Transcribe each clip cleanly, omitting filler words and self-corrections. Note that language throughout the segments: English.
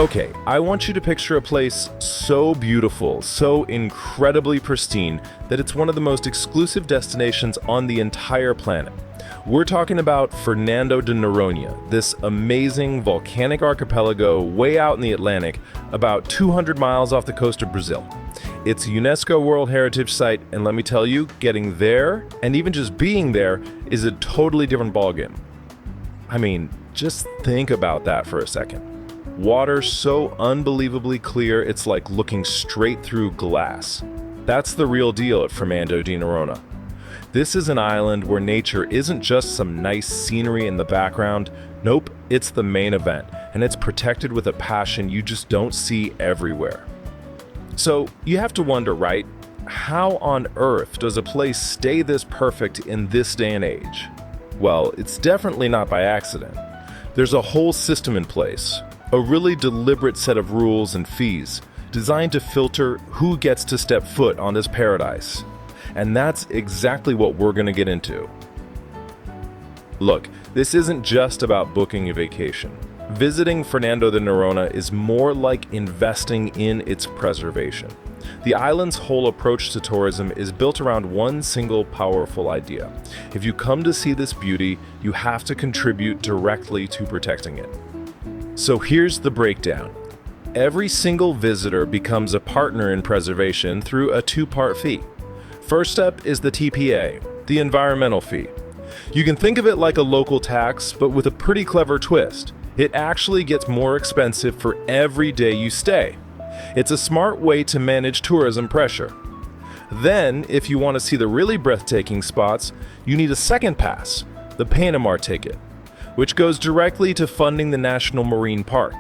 Okay, I want you to picture a place so beautiful, so incredibly pristine, that it's one of the most exclusive destinations on the entire planet. We're talking about Fernando de Noronha, this amazing volcanic archipelago way out in the Atlantic, about 200 miles off the coast of Brazil. It's a UNESCO World Heritage Site, and let me tell you, getting there, and even just being there, is a totally different ballgame. I mean, just think about that for a second. Water so unbelievably clear, it's like looking straight through glass. That's the real deal at Fernando de Noronha. This is an island where nature isn't just some nice scenery in the background. Nope, it's the main event, and it's protected with a passion you just don't see everywhere. So you have to wonder, right? How on earth does a place stay this perfect in this day and age? Well, it's definitely not by accident. There's a whole system in place. A really deliberate set of rules and fees designed to filter who gets to step foot on this paradise. And that's exactly what we're going to get into. Look, this isn't just about booking a vacation. Visiting Fernando de Noronha is more like investing in its preservation. The island's whole approach to tourism is built around one single powerful idea. If you come to see this beauty, you have to contribute directly to protecting it. So here's the breakdown. Every single visitor becomes a partner in preservation through a two-part fee. First up is the TPA, the environmental fee. You can think of it like a local tax, but with a pretty clever twist. It actually gets more expensive for every day you stay. It's a smart way to manage tourism pressure. Then, if you want to see the really breathtaking spots, you need a second pass, the Panama ticket, which goes directly to funding the National Marine Park.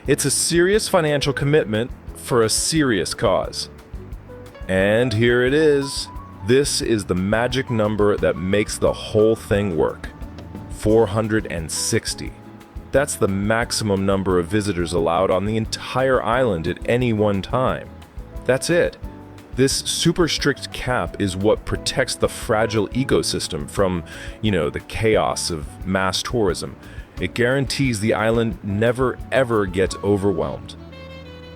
It's a serious financial commitment for a serious cause. And here it is. This is the magic number that makes the whole thing work. 460. That's the maximum number of visitors allowed on the entire island at any one time. That's it. This super strict cap is what protects the fragile ecosystem from, the chaos of mass tourism. It guarantees the island never ever gets overwhelmed.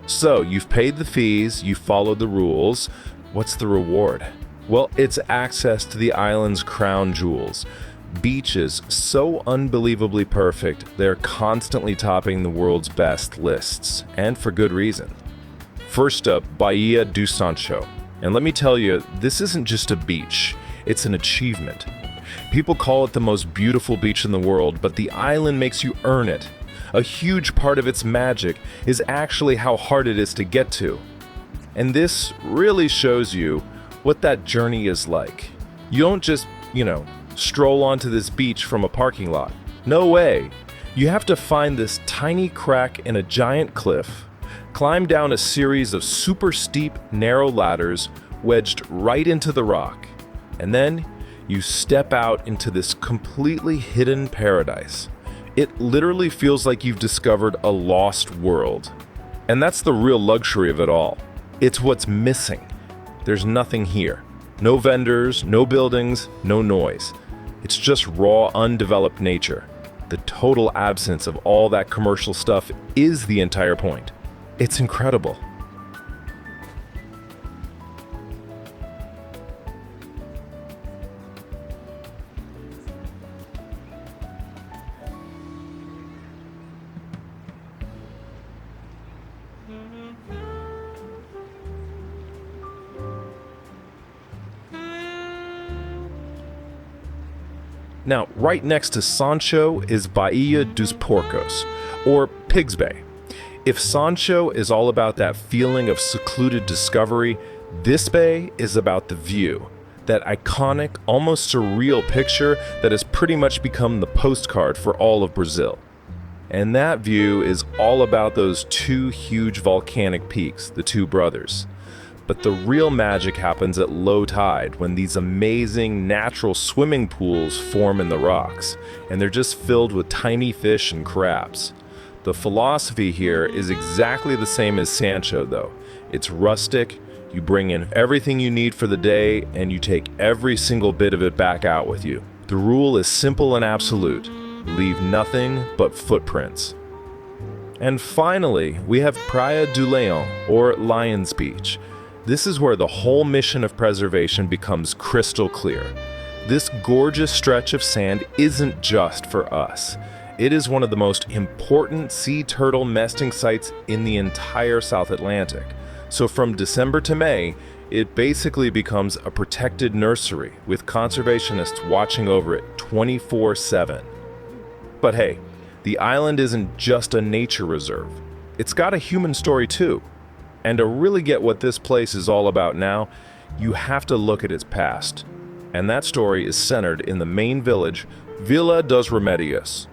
So, you've paid the fees, you've followed the rules. What's the reward? Well, it's access to the island's crown jewels. Beaches so unbelievably perfect, they're constantly topping the world's best lists, and for good reason. First up, Baía do Sancho. And let me tell you, this isn't just a beach, it's an achievement. People call it the most beautiful beach in the world, but the island makes you earn it. A huge part of its magic is actually how hard it is to get to. And this really shows you what that journey is like. You don't just, stroll onto this beach from a parking lot. No way. You have to find this tiny crack in a giant cliff, climb down a series of super steep, narrow ladders wedged right into the rock, and then you step out into this completely hidden paradise. It literally feels like you've discovered a lost world. And that's the real luxury of it all. It's what's missing. There's nothing here. No vendors, no buildings, no noise. It's just raw, undeveloped nature. The total absence of all that commercial stuff is the entire point. It's incredible. Now, right next to Sancho is Baía dos Porcos, or Pig's Bay. If Sancho is all about that feeling of secluded discovery, this bay is about the view, that iconic, almost surreal picture that has pretty much become the postcard for all of Brazil. And that view is all about those two huge volcanic peaks, the two brothers. But the real magic happens at low tide when these amazing natural swimming pools form in the rocks, and they're just filled with tiny fish and crabs. The philosophy here is exactly the same as Sancho, though. It's rustic, you bring in everything you need for the day, and you take every single bit of it back out with you. The rule is simple and absolute. Leave nothing but footprints. And finally, we have Praia do Leão, or Lion's Beach. This is where the whole mission of preservation becomes crystal clear. This gorgeous stretch of sand isn't just for us. It is one of the most important sea turtle nesting sites in the entire South Atlantic. So from December to May, it basically becomes a protected nursery with conservationists watching over it 24/7. But hey, the island isn't just a nature reserve. It's got a human story too. And to really get what this place is all about now, you have to look at its past. And that story is centered in the main village, Vila dos Remedios.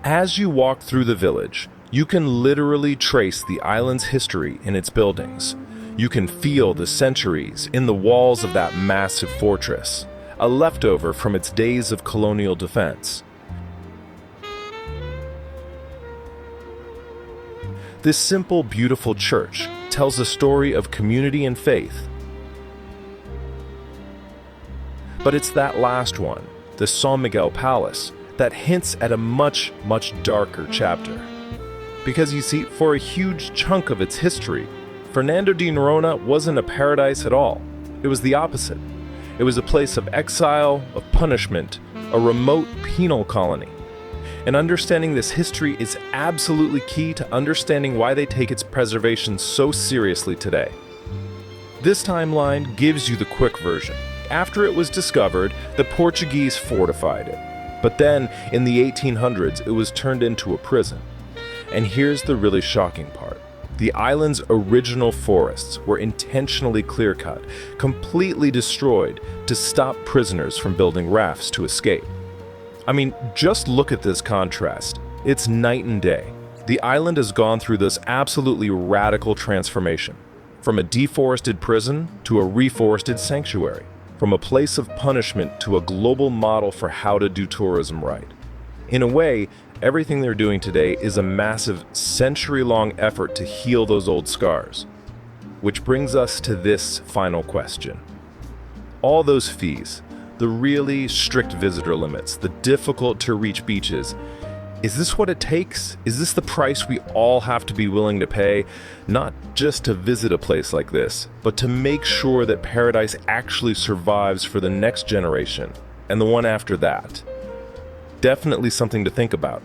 As you walk through the village, you can literally trace the island's history in its buildings. You can feel the centuries in the walls of that massive fortress, a leftover from its days of colonial defense. This simple, beautiful church tells a story of community and faith. But it's that last one, the São Miguel Palace, that hints at a much, much darker chapter. Because you see, for a huge chunk of its history, Fernando de Noronha wasn't a paradise at all. It was the opposite. It was a place of exile, of punishment, a remote penal colony. And understanding this history is absolutely key to understanding why they take its preservation so seriously today. This timeline gives you the quick version. After it was discovered, the Portuguese fortified it. But then, in the 1800s, it was turned into a prison. And here's the really shocking part. The island's original forests were intentionally clear-cut, completely destroyed, to stop prisoners from building rafts to escape. I mean, just look at this contrast. It's night and day. The island has gone through this absolutely radical transformation. From a deforested prison to a reforested sanctuary. From a place of punishment to a global model for how to do tourism right. In a way, everything they're doing today is a massive, century-long effort to heal those old scars. Which brings us to this final question. All those fees, the really strict visitor limits, the difficult-to-reach beaches, is this what it takes? Is this the price we all have to be willing to pay? Not just to visit a place like this, but to make sure that paradise actually survives for the next generation and the one after that. Definitely something to think about.